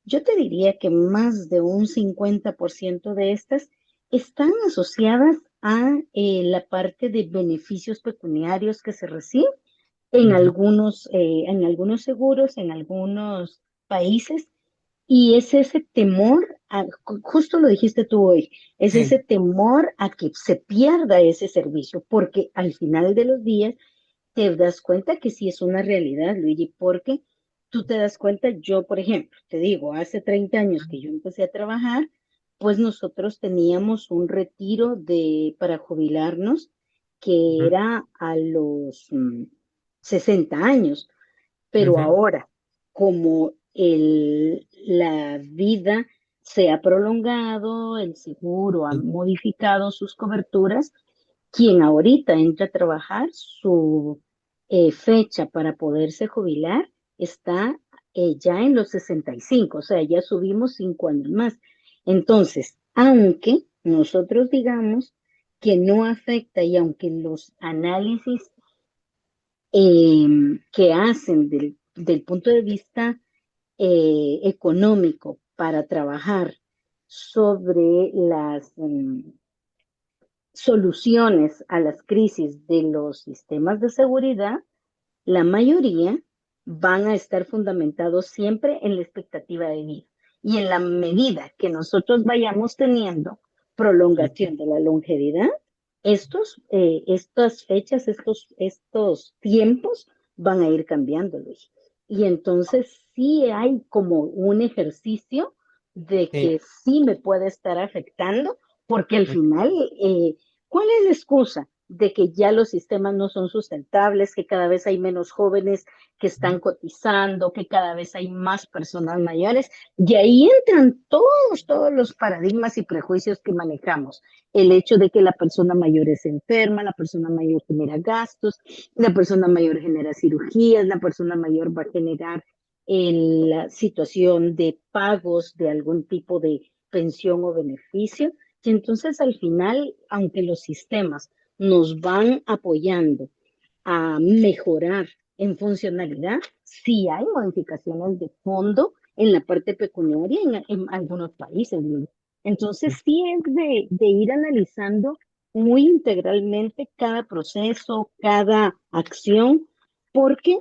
yo te diría que más de un 50% de estas están asociadas a la parte de beneficios pecuniarios que se reciben ya, en algunos seguros, en algunos países, y es ese temor, justo lo dijiste tú hoy, es ese sí, temor a que se pierda ese servicio, porque al final de los días te das cuenta que sí es una realidad, Luigi, porque tú te das cuenta, yo, por ejemplo, te digo, hace 30 años que yo empecé a trabajar, pues nosotros teníamos un retiro para jubilarnos que ujú, era a los 60 años, pero ujú, ahora, como la vida se ha prolongado, el seguro ha sí, modificado sus coberturas, quien ahorita entra a trabajar, su fecha para poderse jubilar está ya en los 65, o sea, ya subimos 5 años más. Entonces, aunque nosotros digamos que no afecta y aunque los análisis que hacen del punto de vista económico para trabajar sobre las soluciones a las crisis de los sistemas de seguridad, la mayoría van a estar fundamentados siempre en la expectativa de vida. Y en la medida que nosotros vayamos teniendo ujú, prolongación de la longevidad, estas fechas, estos tiempos van a ir cambiando, Luis. Y entonces sí hay como un ejercicio de sí, que sí me puede estar afectando, porque al ujú, final, ¿cuál es la excusa? De que ya los sistemas no son sustentables, que cada vez hay menos jóvenes que están cotizando, que cada vez hay más personas mayores, y ahí entran todos los paradigmas y prejuicios que manejamos. El hecho de que la persona mayor es enferma, la persona mayor genera gastos, la persona mayor genera cirugías, la persona mayor va a generar la situación de pagos de algún tipo de pensión o beneficio. Y entonces al final, aunque los sistemas nos van apoyando a mejorar en funcionalidad, sí hay modificaciones de fondo en la parte pecuniaria en algunos países. ¿No? Entonces sí es de ir analizando muy integralmente cada proceso, cada acción, porque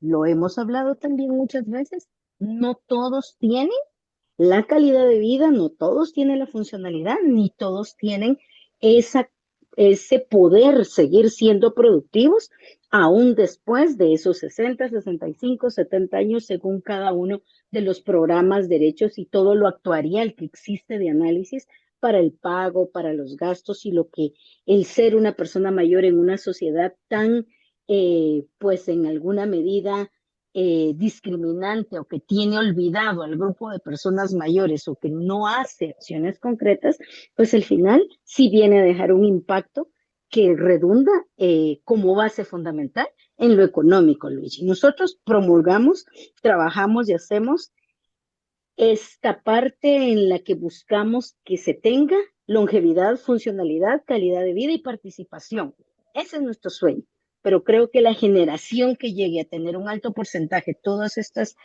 lo hemos hablado también muchas veces, no todos tienen la calidad de vida, no todos tienen la funcionalidad, ni todos tienen esa, ese poder seguir siendo productivos aún después de esos 60, 65, 70 años, según cada uno de los programas, derechos y todo lo actuarial que existe de análisis para el pago, para los gastos y lo que el ser una persona mayor en una sociedad tan, pues en alguna medida discriminante o que tiene olvidado al grupo de personas mayores o que no hace acciones concretas, pues al final sí viene a dejar un impacto que redunda como base fundamental en lo económico, Luigi. Nosotros promulgamos, trabajamos y hacemos esta parte en la que buscamos que se tenga longevidad, funcionalidad, calidad de vida y participación. Ese es nuestro sueño. Pero creo que la generación que llegue a tener un alto porcentaje, todas estas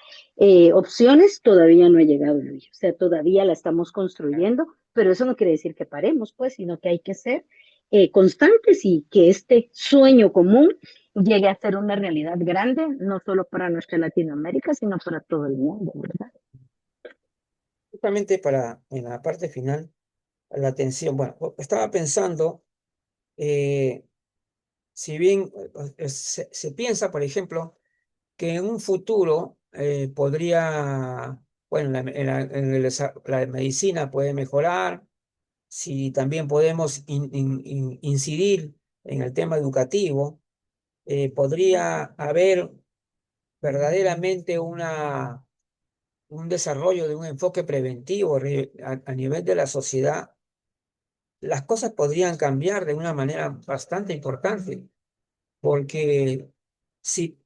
opciones, todavía no ha llegado, Luis. O sea, todavía la estamos construyendo, pero eso no quiere decir que paremos, pues, sino que hay que ser constantes y que este sueño común llegue a ser una realidad grande, no solo para nuestra Latinoamérica, sino para todo el mundo, ¿verdad? justamente para, en la parte final, la atención. Bueno, estaba pensando, eh, si bien se piensa, por ejemplo, que en un futuro podría, bueno, la medicina puede mejorar, si también podemos incidir en el tema educativo, podría haber verdaderamente un desarrollo de un enfoque preventivo a nivel de la sociedad. Las cosas podrían cambiar de una manera bastante importante, porque si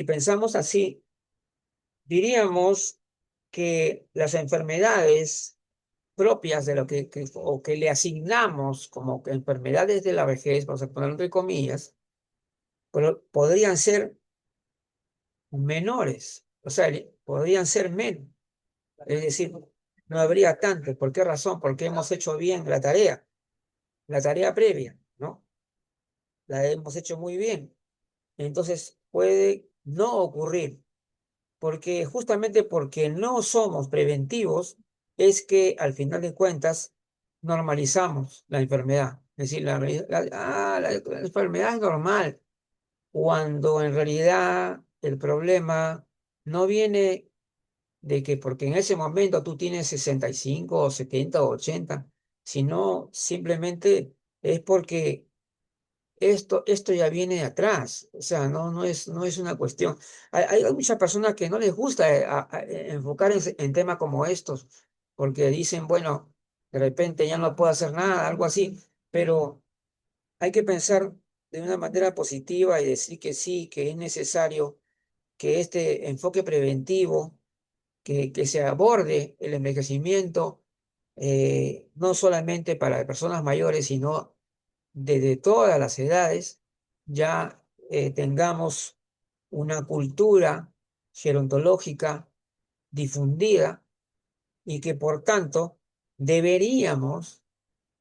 pensamos así, diríamos que las enfermedades propias de lo o que le asignamos como que enfermedades de la vejez, vamos a ponerlo entre comillas, pero podrían ser menores, o sea, podrían ser menos, es decir, no habría tanto. ¿Por qué razón? Porque hemos hecho bien la tarea previa, ¿no? La hemos hecho muy bien. Entonces puede no ocurrir, porque justamente porque no somos preventivos, es que al final de cuentas normalizamos la enfermedad. Es decir, la enfermedad es normal, cuando en realidad el problema no viene de que porque en ese momento tú tienes 65 o 70 o 80, sino simplemente es porque esto ya viene de atrás. O sea, no es una cuestión. Hay muchas personas que no les gusta enfocar en temas como estos, porque dicen, bueno, de repente ya no puedo hacer nada, algo así, pero hay que pensar de una manera positiva y decir que sí, que es necesario que este enfoque preventivo, que se aborde el envejecimiento, no solamente para personas mayores, sino desde todas las edades, ya tengamos una cultura gerontológica difundida y que por tanto deberíamos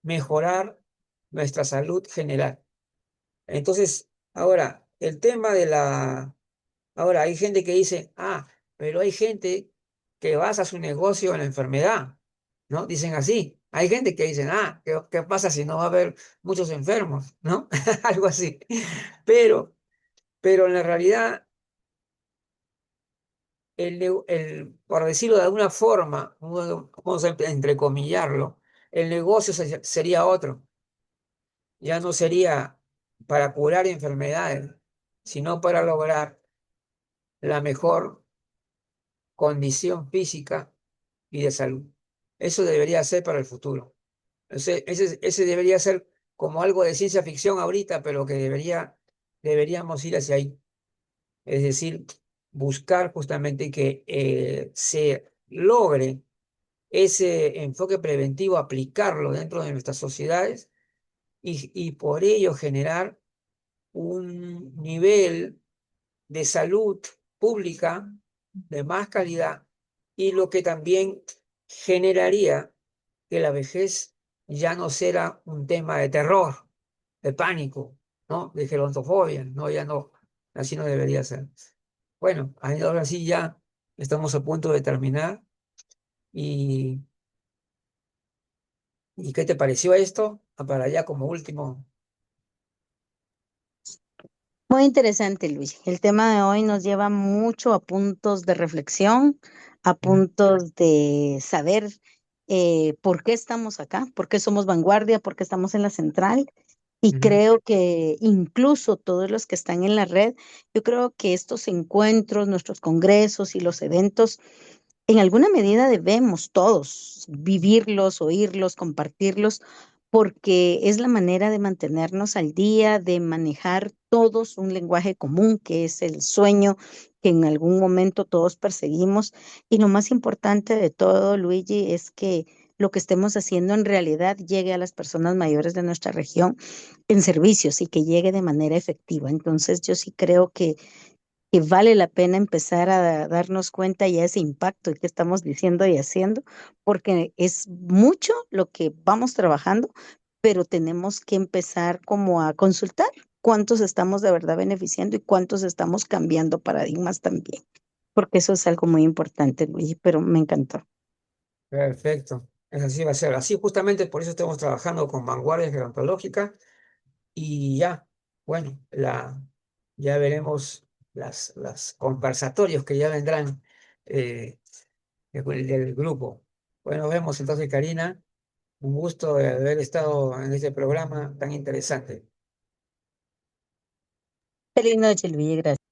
mejorar nuestra salud general. Entonces, ahora, el tema de ahora, hay gente que dice, pero hay gente que basa su negocio en la enfermedad, ¿no? Dicen así. Hay gente que dice, ¿qué pasa si no va a haber muchos enfermos, ¿no? Algo así. Pero, pero en la realidad, por decirlo de alguna forma, vamos a entrecomillarlo, el negocio sería otro. Ya no sería para curar enfermedades, sino para lograr la mejor condición física y de salud. Eso debería ser para el futuro. Ese debería ser como algo de ciencia ficción ahorita, pero que deberíamos ir hacia ahí. Es decir, buscar justamente que se logre ese enfoque preventivo, aplicarlo dentro de nuestras sociedades y por ello generar un nivel de salud pública de más calidad, y lo que también generaría que la vejez ya no será un tema de terror, de pánico, ¿no? De gerontofobia, no, ya no, así no debería ser. Bueno, ahora sí ya estamos a punto de terminar. ¿Y, y qué te pareció esto? Para allá como último. Muy interesante, Luis. El tema de hoy nos lleva mucho a puntos de reflexión, a ¿Mm? puntos de saber por qué estamos acá, por qué somos vanguardia, por qué estamos en la central. Y Ujú. creo que incluso todos los que están en la red, yo creo que estos encuentros, nuestros congresos y los eventos en alguna medida debemos todos vivirlos, oírlos, compartirlos, porque es la manera de mantenernos al día, de manejar todos un lenguaje común, que es el sueño que en algún momento todos perseguimos. Y lo más importante de todo, Luigi, es que lo que estemos haciendo en realidad llegue a las personas mayores de nuestra región en servicios y que llegue de manera efectiva. Entonces, yo sí creo que vale la pena empezar a darnos cuenta ya ese impacto que estamos diciendo y haciendo, porque es mucho lo que vamos trabajando, pero tenemos que empezar como a consultar cuántos estamos de verdad beneficiando y cuántos estamos cambiando paradigmas también, porque eso es algo muy importante, Luis, pero me encantó. Perfecto. Es así va a ser. Así justamente por eso estamos trabajando con vanguardia gerontológica. Y ya, bueno, ya veremos las conversatorios que ya vendrán del grupo. Bueno, nos vemos entonces, Karina. Un gusto de haber estado en este programa tan interesante. Feliz noche, Luis, gracias.